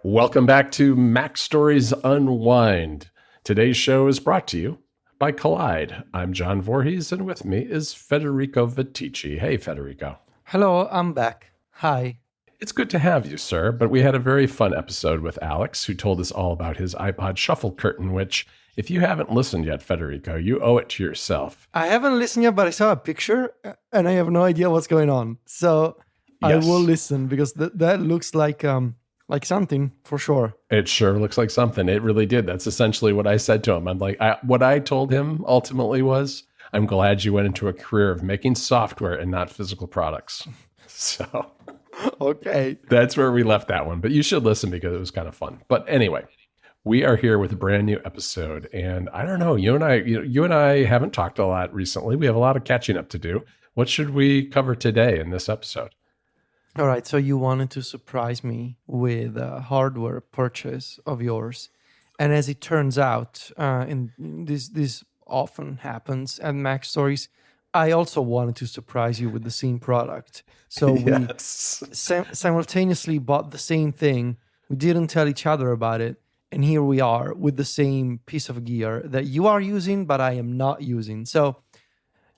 Welcome back to Mac Stories Unwind. Today's show is brought to you by Collide. I'm John Voorhees, and with me is Federico Viticci. Hey, Federico. Hello, I'm back. Hi. It's good to have you, sir, but we had a very fun episode with Alex, who told us all about his iPod shuffle curtain, which, if you haven't listened yet, Federico, you owe it to yourself. I haven't listened yet, but I saw a picture, and I have no idea what's going on. So I will listen, because that looks like something, for sure. It sure looks like something. It really did. That's essentially what I said to him. I'm like, what I told him ultimately was, I'm glad you went into a career of making software and not physical products. So okay, that's where we left that one. But you should listen because it was kind of fun. But anyway, we are here with a brand new episode, and I don't know. You and I haven't talked a lot recently. We have a lot of catching up to do. What should we cover today in this episode? All right. So you wanted to surprise me with a hardware purchase of yours, and as it turns out, in this often happens at Mac Stories, I also wanted to surprise you with the same product. So we simultaneously bought the same thing. We didn't tell each other about it. And here we are with the same piece of gear that you are using, but I am not using. So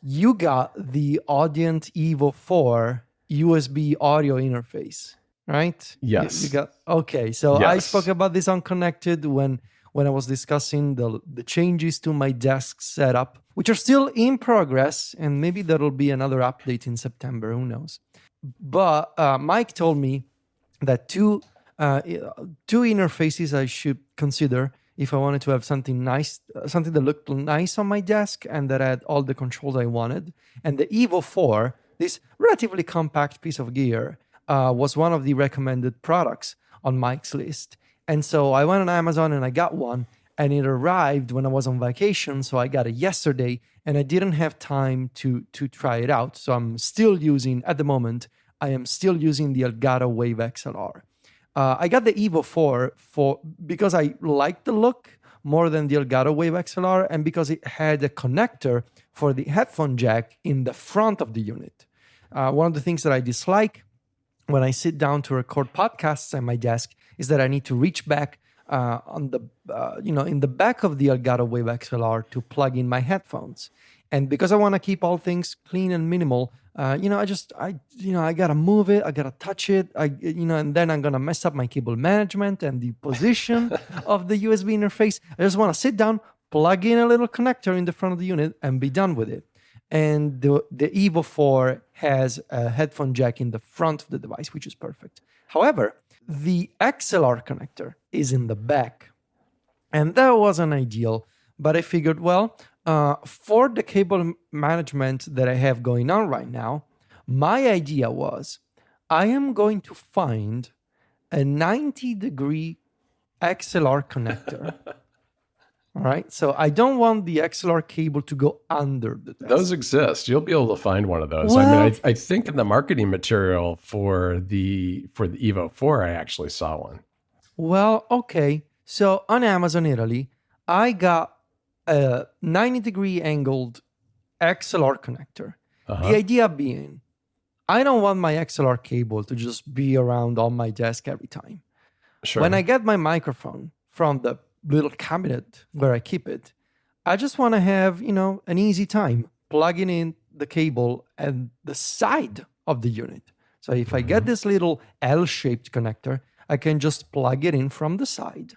you got the Audient Evo 4 USB audio interface, right? Yes. You got, okay. So I spoke about this on Connected when I was discussing the changes to my desk setup, which are still in progress, and maybe there'll be another update in September, who knows. But Mike told me that two interfaces I should consider if I wanted to have something nice, something that looked nice on my desk and that had all the controls I wanted. And the Evo 4, this relatively compact piece of gear, was one of the recommended products on Mike's list. And so I went on Amazon and I got one, and it arrived when I was on vacation. So I got it yesterday, and I didn't have time to try it out. So I'm still using, at the moment, I am still using the Elgato Wave XLR. I got the Evo 4 because I liked the look more than the Elgato Wave XLR, and because it had a connector for the headphone jack in the front of the unit. One of the things that I dislike when I sit down to record podcasts at my desk is that I need to reach back in the back of the Elgato Wave XLR to plug in my headphones. And because I want to keep all things clean and minimal, I gotta move it, I gotta touch it, and then I'm gonna mess up my cable management and the position of the USB interface. I just want to sit down, plug in a little connector in the front of the unit, and be done with it. And the Evo 4 has a headphone jack in the front of the device, which is perfect. However, the XLR connector is in the back, and that wasn't ideal. But I figured, for the cable management that I have going on right now, my idea was I am going to find a 90-degree XLR connector. All right. So I don't want the XLR cable to go under the desk. Those exist. You'll be able to find one of those. Well, I mean, I think in the marketing material for the Evo 4, I actually saw one. Well, okay. So on Amazon Italy, I got a 90-degree angled XLR connector. The idea being, I don't want my XLR cable to just be around on my desk every time. Sure. When I get my microphone from the little cabinet where I keep it, I just want to have, an easy time plugging in the cable at the side of the unit. So if I get this little L-shaped connector, I can just plug it in from the side.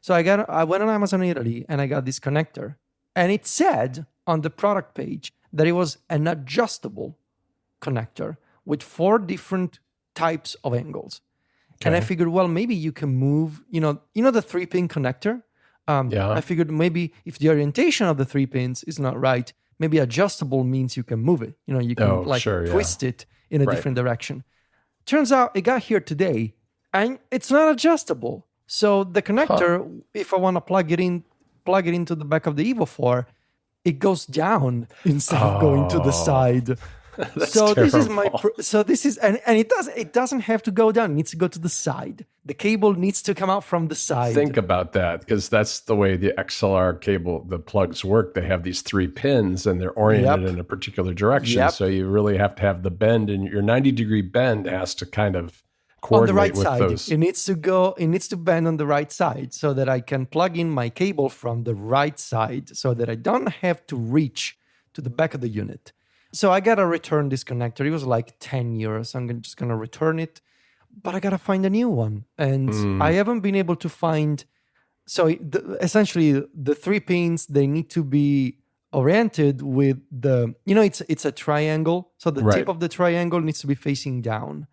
So I went on Amazon Italy and I got this connector, and it said on the product page that it was an adjustable connector with 4 different types of angles. Okay. And I figured, maybe you can move, the 3-pin connector. I figured maybe if the orientation of the 3 pins is not right, maybe adjustable means you can move it. You can twist it in a different direction. Turns out it got here today, and it's not adjustable. So the connector, if I want to plug it into the back of the Evo 4, it goes down instead of going to the side. So terrible. This is and it doesn't have to go down. It needs to go to the side. The cable needs to come out from the side. Think about that, because that's the way the XLR cable, the plugs work. They have these 3 pins and they're oriented in a particular direction. So you really have to have the bend, and your 90-degree bend has to kind of On the coordinate right with side. those. It needs to bend on the right side so that I can plug in my cable from the right side so that I don't have to reach to the back of the unit. So I gotta return this connector. It was like 10 euros. Just gonna return it, but I gotta find a new one. And I haven't been able to find. So essentially, the 3 pins, they need to be oriented with it's a triangle. So the Right. tip of the triangle needs to be facing down.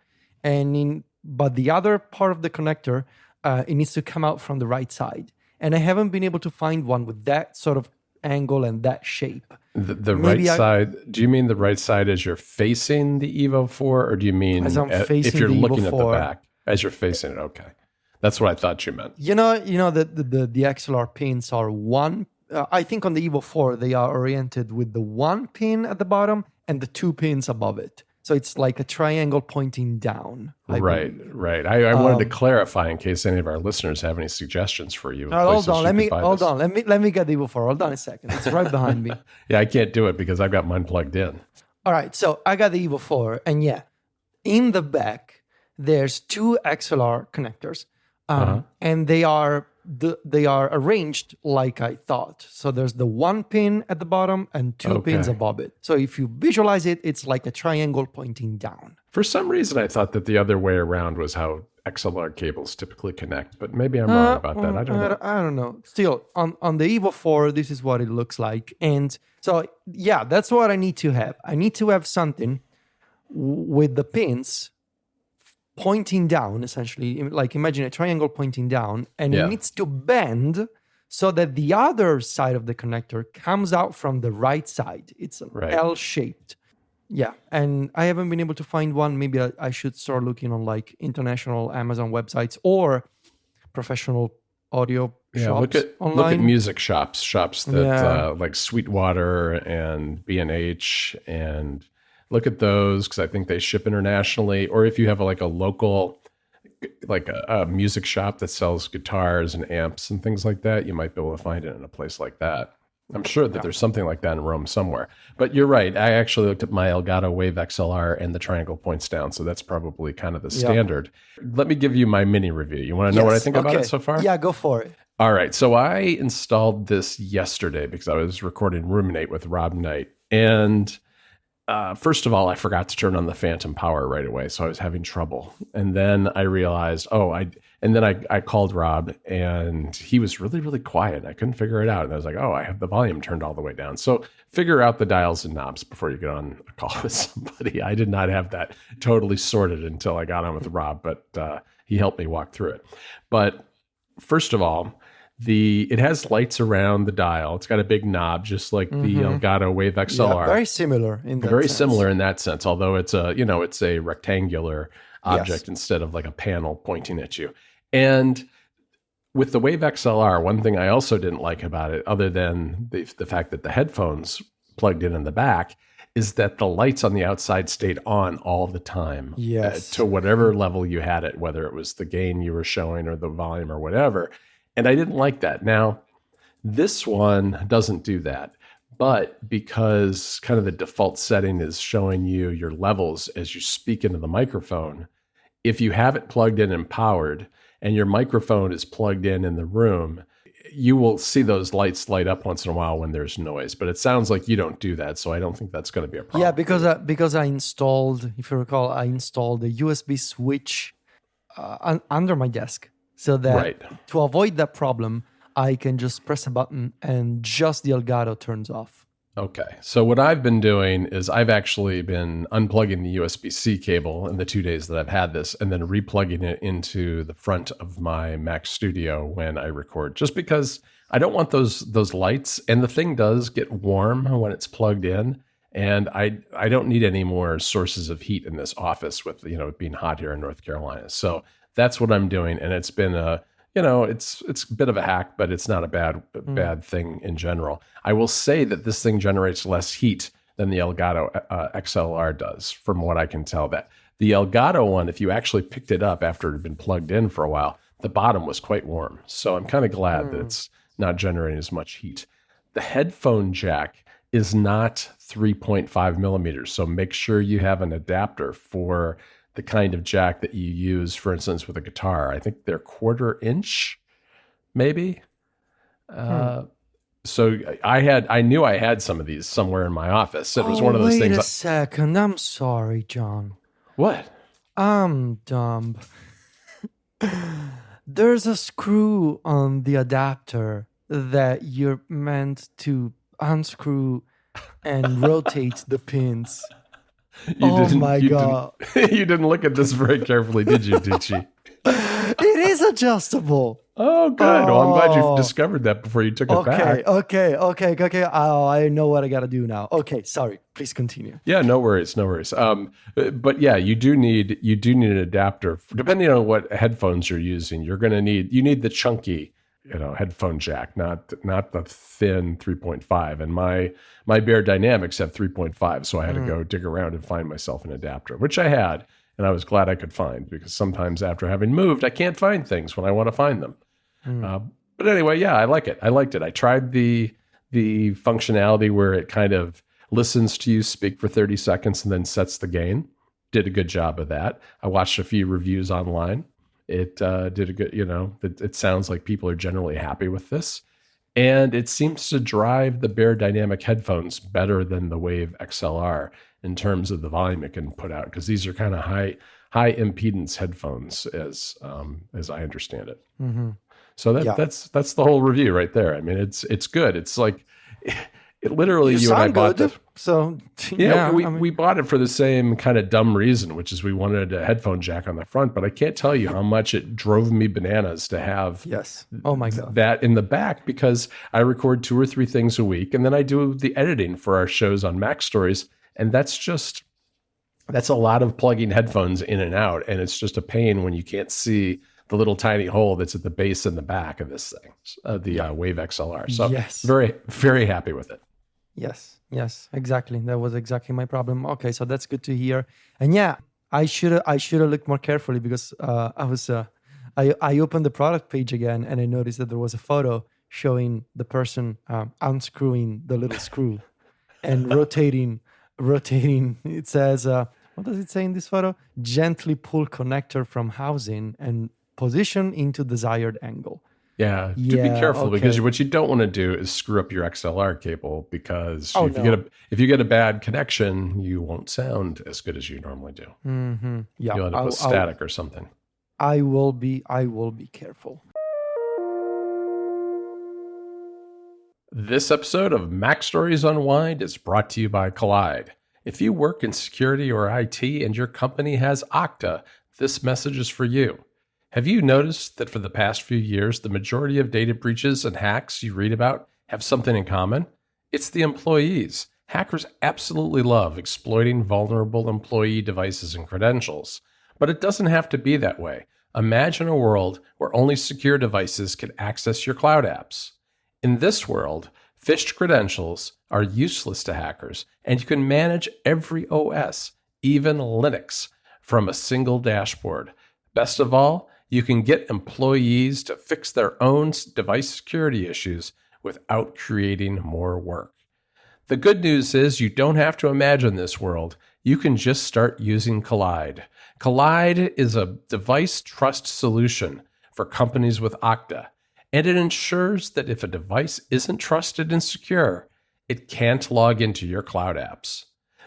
But the other part of the connector, it needs to come out from the right side. And I haven't been able to find one with that sort of angle and that shape. The right side, do you mean the right side as you're facing the Evo 4, or do you mean As I'm if facing you're the looking Evo at the 4. back as you're facing it? Okay. That's what I thought you meant. You know the XLR pins are one. I think on the Evo 4 they are oriented with the 1 pin at the bottom and the 2 pins above it. So it's like a triangle pointing down. Right. I wanted to clarify in case any of our listeners have any suggestions for you. Hold on. Let me get the Evo 4. Hold on a second. It's right behind me. Yeah, I can't do it because I've got mine plugged in. All right. So I got the Evo 4, and in the back there's 2 XLR connectors. And they are arranged like I thought. So there's the 1 pin at the bottom and 2 pins above it. So if you visualize it, it's like a triangle pointing down. For some reason, I thought that the other way around was how XLR cables typically connect, but maybe I'm wrong about that. I don't know. I don't know. Still, on the Evo 4, this is what it looks like. And so, that's what I need to have. I need to have something with the pins pointing down, essentially, like imagine a triangle pointing down, and it needs to bend so that the other side of the connector comes out from the right side. It's an L-shaped. Yeah, and I haven't been able to find one. Maybe I should start looking on like international Amazon websites or professional audio shops online. Look at music shops that like Sweetwater and B&H and look at those because I think they ship internationally. Or if you have like a local, like a music shop that sells guitars and amps and things like that, you might be able to find it in a place like that. I'm sure that there's something like that in Rome somewhere. But you're right. I actually looked at my Elgato Wave XLR and the triangle points down. So that's probably kind of the standard. Let me give you my mini review. You want to know what I think about it so far? Yeah, go for it. All right. So I installed this yesterday because I was recording Ruminate with Rob Knight. And first of all, I forgot to turn on the phantom power right away, so I was having trouble. And then I realized, I called Rob, and he was really, really quiet. I couldn't figure it out, and I was like, I have the volume turned all the way down. So figure out the dials and knobs before you get on a call with somebody. I did not have that totally sorted until I got on with Rob, but he helped me walk through it. But first of all, it has lights around the dial. It's got a big knob, just like the Elgato Wave XLR. Yeah, very similar in that sense. Similar in that sense, although it's a rectangular object instead of like a panel pointing at you. And with the Wave XLR, one thing I also didn't like about it, other than the fact that the headphones plugged in the back, is that the lights on the outside stayed on all the time. Yes. To whatever level you had it, whether it was the gain you were showing or the volume or whatever. And I didn't like that. Now, this one doesn't do that. But because kind of the default setting is showing you your levels as you speak into the microphone, if you have it plugged in and powered and your microphone is plugged in the room, you will see those lights light up once in a while when there's noise. But it sounds like you don't do that, so I don't think that's going to be a problem. Yeah, because I installed, if you recall, a USB switch under my desk. So that to avoid that problem, I can just press a button and just the Elgato turns off. Okay. So what I've been doing is I've actually been unplugging the USB-C cable in the 2 days that I've had this and then replugging it into the front of my Mac Studio when I record, just because I don't want those lights. And the thing does get warm when it's plugged in. And I don't need any more sources of heat in this office with, it being hot here in North Carolina. So that's what I'm doing. And it's been it's a bit of a hack, but it's not a bad thing in general. I will say that this thing generates less heat than the Elgato XLR does, from what I can tell. That the Elgato one, if you actually picked it up after it had been plugged in for a while, the bottom was quite warm. So I'm kind of glad that it's not generating as much heat. The headphone jack is not 3.5 millimeters. So make sure you have an adapter for the kind of jack that you use, for instance, with a guitar. I think they're 1/4 inch, maybe. So I knew I had some of these somewhere in my office. It was one of those things. Wait a second. I'm sorry, John. What? I'm dumb. There's a screw on the adapter that you're meant to unscrew and rotate the pins. My God. You didn't look at this very carefully, did you, Ticci? It is adjustable. Oh, good. Well, I'm glad you discovered that before you took it back. Okay. Oh, I know what I got to do now. Okay, sorry. Please continue. Yeah, no worries. But yeah, you do need an adapter. Depending on what headphones you're using, you need the chunky, headphone jack, not the thin 3.5. And my Bear Dynamics have 3.5, so I had to go dig around and find myself an adapter, which I had, and I was glad I could find, because sometimes after having moved, I can't find things when I want to find them. But anyway, yeah, I like it. I liked it. I tried the functionality where it kind of listens to you speak for 30 seconds and then sets the gain. Did a good job of that. I watched a few reviews online. It did a good, it sounds like people are generally happy with this. And it seems to drive the Bear Dynamic headphones better than the Wave XLR in terms of the volume it can put out, because these are kind of high impedance headphones as I understand it. Mm-hmm. So that's the whole review right there. I mean, it's good. It's like it literally you and I bought it. So we bought it for the same kind of dumb reason, which is we wanted a headphone jack on the front. But I can't tell you how much it drove me bananas to have my God, that in the back, because I record 2 or 3 things a week, and then I do the editing for our shows on Mac Stories, and that's a lot of plugging headphones in and out, and it's just a pain when you can't see the little tiny hole that's at the base and the back of this thing, the Wave XLR. So very, very happy with it. Yes, exactly. That was exactly my problem. Okay, so that's good to hear. And yeah, I should have looked more carefully, because I opened the product page again and I noticed that there was a photo showing the person unscrewing the little screw and rotating. It says, what does it say in this photo? Gently pull connector from housing and position into desired angle. Yeah, do be careful, because what you don't want to do is screw up your XLR cable, because if you get a bad connection, you won't sound as good as you normally do. Mm-hmm. Yeah, you'll end up with static or something. I will be careful. This episode of Mac Stories Unwind is brought to you by Collide. If you work in security or IT and your company has Okta, this message is for you. Have you noticed that for the past few years, the majority of data breaches and hacks you read about have something in common? It's the employees. Hackers absolutely love exploiting vulnerable employee devices and credentials. But it doesn't have to be that way. Imagine a world where only secure devices can access your cloud apps. In this world, phished credentials are useless to hackers, and you can manage every OS, even Linux, from a single dashboard. Best of all, you can get employees to fix their own device security issues without creating more work. The good news is you don't have to imagine this world. You can just start using Collide. Collide is a device trust solution for companies with Okta, and it ensures that if a device isn't trusted and secure, it can't log into your cloud apps.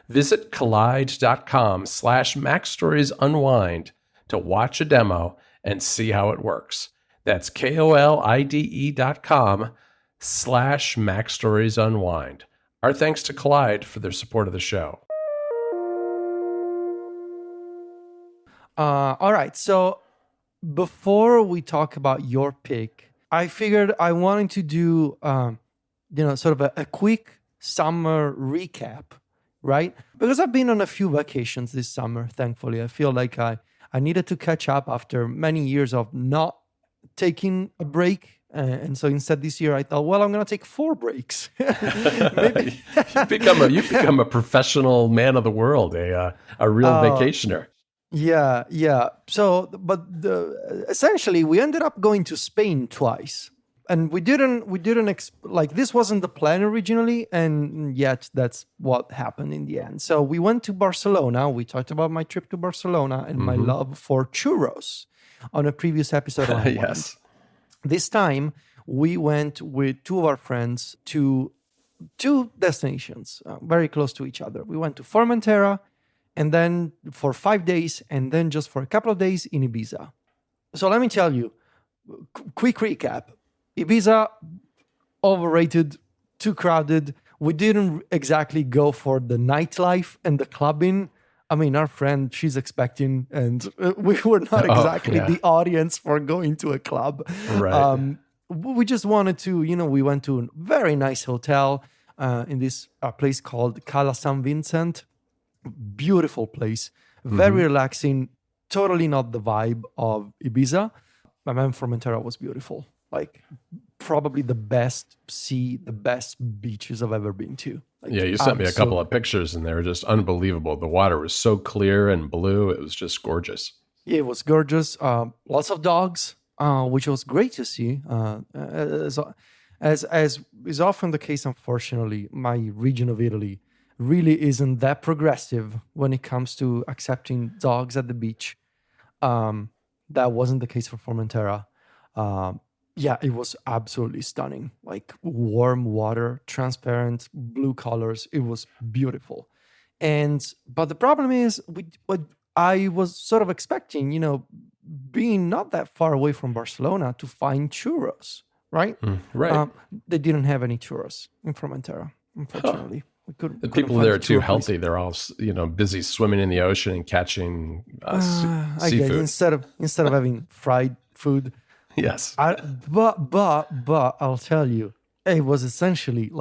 Visit collide.com/MacStoriesUnwind to watch a demo and see how it works. That's KOLIDE.com/MacStoriesUnwind. Our thanks to Collide for their support of the show. All right. So before we talk about your pick, I figured I wanted to do, sort of a quick summer recap, right? Because I've been on a few vacations this summer, thankfully. I feel like I needed to catch up after many years of not taking a break. And so instead this year I thought, well, I'm going to take 4 breaks. Maybe. You've become a professional man of the world, a real vacationer. Yeah. So, but essentially we ended up going to Spain twice. and like this wasn't the plan originally, and yet that's what happened in the end. So we went to Barcelona. We talked about my trip to Barcelona and my love for churros on a previous episode on Yes. This time we went with two of our friends to two destinations very close to each other. We went to Formentera, and then for 5 days, and then just for a couple of days in Ibiza. So let me tell you, quick recap. Ibiza, overrated, too crowded. We didn't exactly go for the nightlife and the clubbing. I mean, our friend, she's expecting, and we were not exactly the audience for going to a club. Right. We just wanted to, we went to a very nice hotel in this place called Cala San Vincent. Beautiful place, very relaxing, totally not the vibe of Ibiza. My man, Formentera was beautiful. Like, probably the best sea, the best beaches I've ever been to. Like, Yeah, you sent me a couple of pictures and they were just unbelievable. The water was so clear and blue. It was just gorgeous. Yeah, it was gorgeous. Lots of dogs, which was great to see. As is often the case, unfortunately, my region of Italy really isn't that progressive when it comes to accepting dogs at the beach. That wasn't the case for Formentera. Yeah, it was absolutely stunning. Like warm water, transparent, blue colors. It was beautiful. But the problem is, what I was sort of expecting, being not that far away from Barcelona, to find churros, right? Right. They didn't have any churros in Formentera, unfortunately. The people there are too healthy. They're all, busy swimming in the ocean and catching I seafood. guess instead of having fried food. Yes. But I'll tell you, it was essentially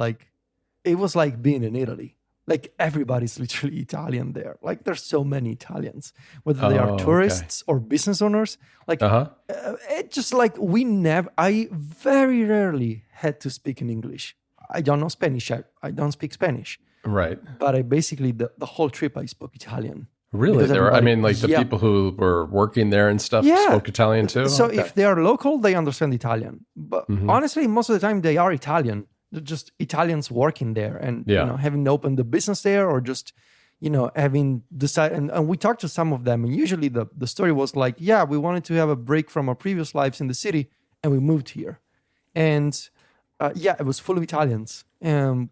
it was like being in Italy. Like everybody's literally Italian there. Like there's so many Italians, whether they are tourists or business owners. Like it just like I very rarely had to speak in English. I don't know Spanish. I don't speak Spanish. Right. But I basically, the whole trip, I spoke Italian. Really? The people who were working there and stuff spoke Italian too? So if they are local, they understand Italian. But honestly, most of the time they are Italian. They're just Italians working there and having opened the business there, or just, having decided. And we talked to some of them. And usually the story was like, yeah, we wanted to have a break from our previous lives in the city and we moved here. And it was full of Italians,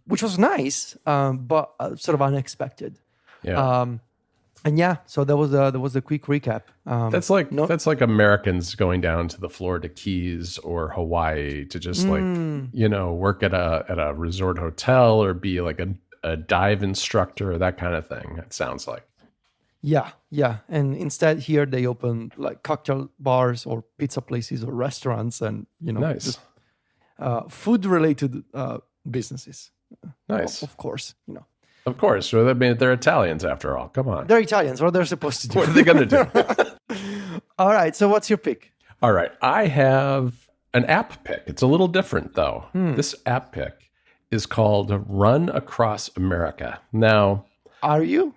which was nice, but sort of unexpected. Yeah. So that was a quick recap. That's like Americans going down to the Florida Keys or Hawaii to just work at a resort hotel or be like a dive instructor or that kind of thing. It sounds like. Yeah. And instead here they open like cocktail bars or pizza places or restaurants and, nice. Just, food related businesses. Nice. Of course, Of course. Well, they're Italians after all. Come on. They're Italians. What they're supposed to do. What are they going to do? All right. So what's your pick? All right. I have an app pick. It's a little different, though. This app pick is called Run Across America. Now, are you?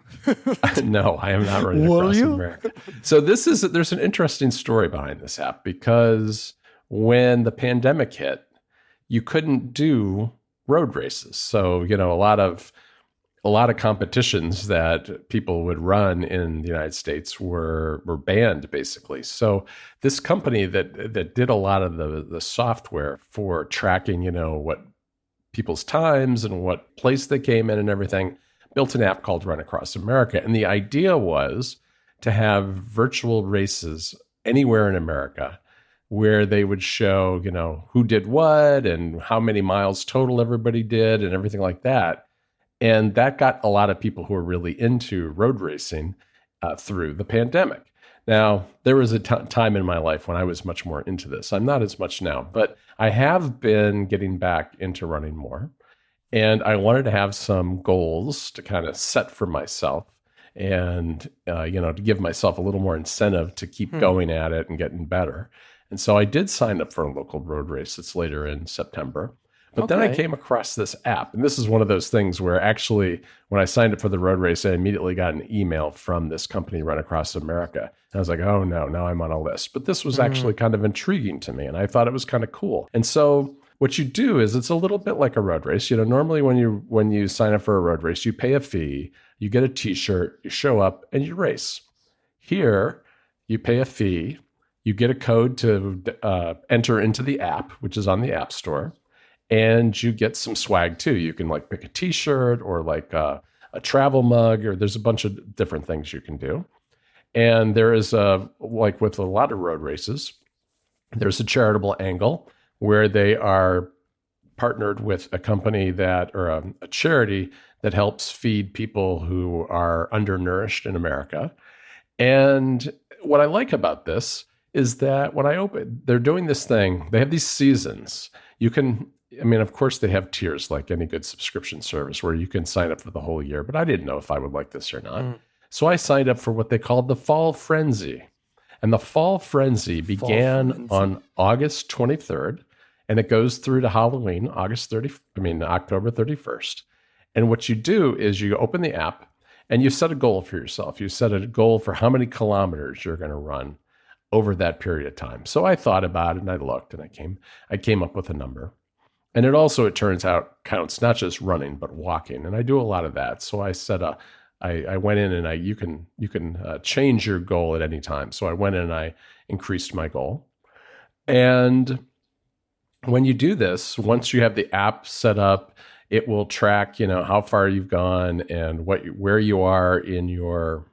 No, I am not running across America. So there's an interesting story behind this app, because when the pandemic hit, you couldn't do road races. So, a lot of competitions that people would run in the United States were banned, basically. So this company that did a lot of the software for tracking, what people's times and what place they came in and everything, built an app called Run Across America. And the idea was to have virtual races anywhere in America where they would show, who did what and how many miles total everybody did and everything like that. And that got a lot of people who were really into road racing through the pandemic. Now, there was a time in my life when I was much more into this. I'm not as much now, but I have been getting back into running more. And I wanted to have some goals to kind of set for myself and, to give myself a little more incentive to keep going at it and getting better. And so I did sign up for a local road race that's later in September. But then I Okay. came across this app, and this is one of those things where actually, when I signed up for the road race, I immediately got an email from this company run across America. And I was like, oh no, now I'm on a list. But this was actually Mm, kind of intriguing to me, and I thought it was kind of cool. And so what you do is it's a little bit like a road race. Normally when you sign up for a road race, you pay a fee, you get a T-shirt, you show up, and you race. Here, you pay a fee, you get a code to enter into the app, which is on the App Store, and you get some swag too. You can like pick a T-shirt or like a travel mug, or there's a bunch of different things you can do. And there is like with a lot of road races, there's a charitable angle where they are partnered with a company that or a charity that helps feed people who are undernourished in America. And what I like about this is that when I open, they're doing this thing. They have these seasons. You can, I mean, of course, they have tiers like any good subscription service where you can sign up for the whole year, but I didn't know if I would like this or not. mm. So I signed up for what they called the Fall Frenzy. And the Fall Frenzy Fall began frenzy. on August 23rd and it goes through to Halloween, October 31st. And what you do is you open the app and you set a goal for yourself. You set a goal for how many kilometers you're going to run over that period of time. So I thought about it and I looked and I came up with a number. And it also, it turns out, counts not just running, but walking. And I do a lot of that. So I went in and you can change your goal at any time. So I went in and I increased my goal. And when you do this, once you have the app set up, it will track, how far you've gone and where you are in your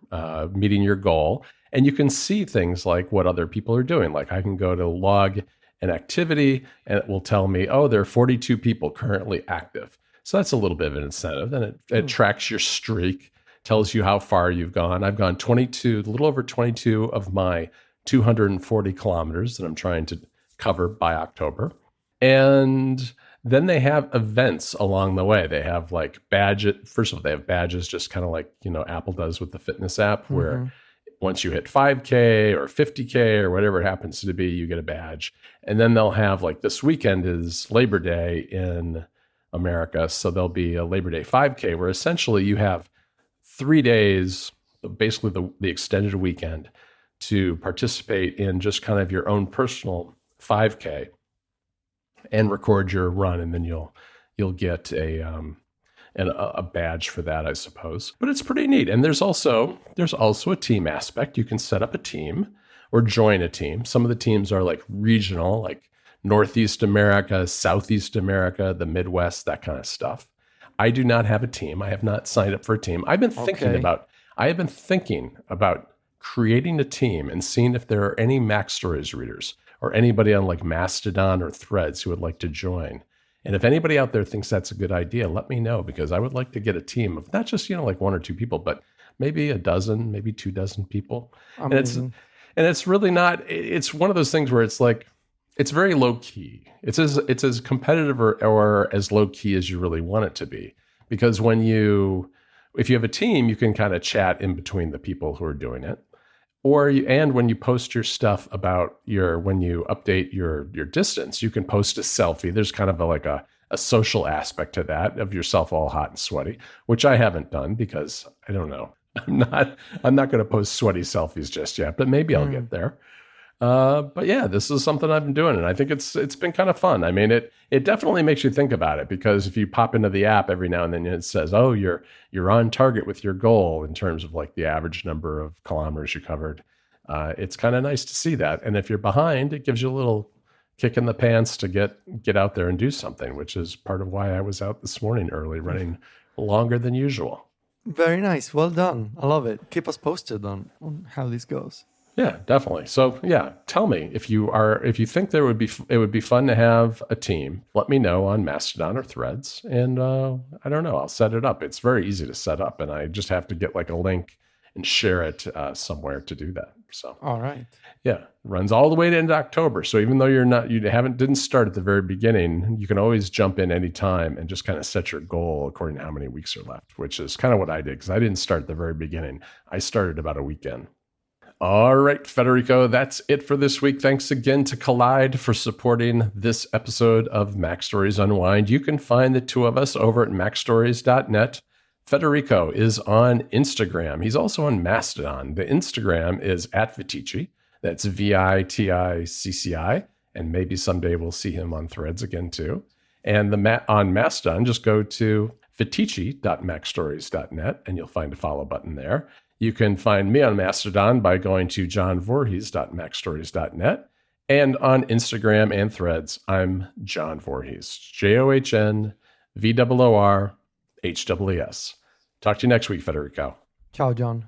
meeting your goal. And you can see things like what other people are doing. Like I can go to log an activity and it will tell me, oh, there are 42 people currently active. So that's a little bit of an incentive. And it tracks your streak, tells you how far you've gone. I've gone 22, a little over 22 of my 240 kilometers that I'm trying to cover by October. And then they have events along the way. They have like badges. First of all, they have badges, just kind of like, Apple does with the fitness app, where Mhm. once you hit 5K or 50K or whatever it happens to be, you get a badge. And then they'll have like this weekend is Labor Day in America. So there'll be a Labor Day 5K where essentially you have 3 days, basically the extended weekend, to participate in just kind of your own personal 5K and record your run, and then you'll get a badge for that, I suppose. But it's pretty neat. And there's also a team aspect. You can set up a team or join a team. Some of the teams are like regional, like Northeast America, Southeast America, the Midwest, that kind of stuff. I do not have a team. I have not signed up for a team. Okay. I have been thinking about creating a team and seeing if there are any Mac Stories readers or anybody on like Mastodon or Threads who would like to join. And if anybody out there thinks that's a good idea, let me know, because I would like to get a team of not just, like one or two people, but maybe a dozen, maybe 2 dozen people. And Amazing. it's really not, it's one of those things where it's like, it's very low key. It's as competitive or as low key as you really want it to be. Because if you have a team, you can kind of chat in between the people who are doing it. And when you post your stuff about when you update your distance, you can post a selfie. There's kind of a social aspect to that, of yourself all hot and sweaty, which I haven't done because I don't know. I'm not going to post sweaty selfies just yet, but maybe I'll get there. But yeah, this is something I've been doing, and I think it's been kind of fun. I mean, it definitely makes you think about it, because if you pop into the app every now and then, it says, "Oh, you're on target with your goal in terms of like the average number of kilometers you covered." It's kind of nice to see that, and if you're behind, it gives you a little kick in the pants to get out there and do something, which is part of why I was out this morning early, running longer than usual. Very nice. Well done. I love it. Keep us posted on how this goes. Yeah, definitely. So yeah, tell me if you think it would be fun to have a team. Let me know on Mastodon or Threads, and I don't know, I'll set it up. It's very easy to set up, and I just have to get like a link and share it somewhere to do that. So All right. yeah, runs all the way to end of October. So even though didn't start at the very beginning, you can always jump in anytime and just kind of set your goal according to how many weeks are left, which is kind of what I did, because I didn't start at the very beginning. I started about a weekend. All right, Federico, that's it for this week. Thanks again to Collide for supporting this episode of Mac Stories Unwind. You can find the two of us over at macstories.net. Federico is on Instagram. He's also on Mastodon. The Instagram is at Viticci. That's VITICCI. And maybe someday we'll see him on Threads again, too. And on Mastodon, just go to viticci.macstories.net and you'll find a follow button there. You can find me on Mastodon by going to johnvorhees.macstories.net. And on Instagram and Threads, I'm John Voorhees, JOHNVOORHEES. Talk to you next week, Federico. Ciao, John.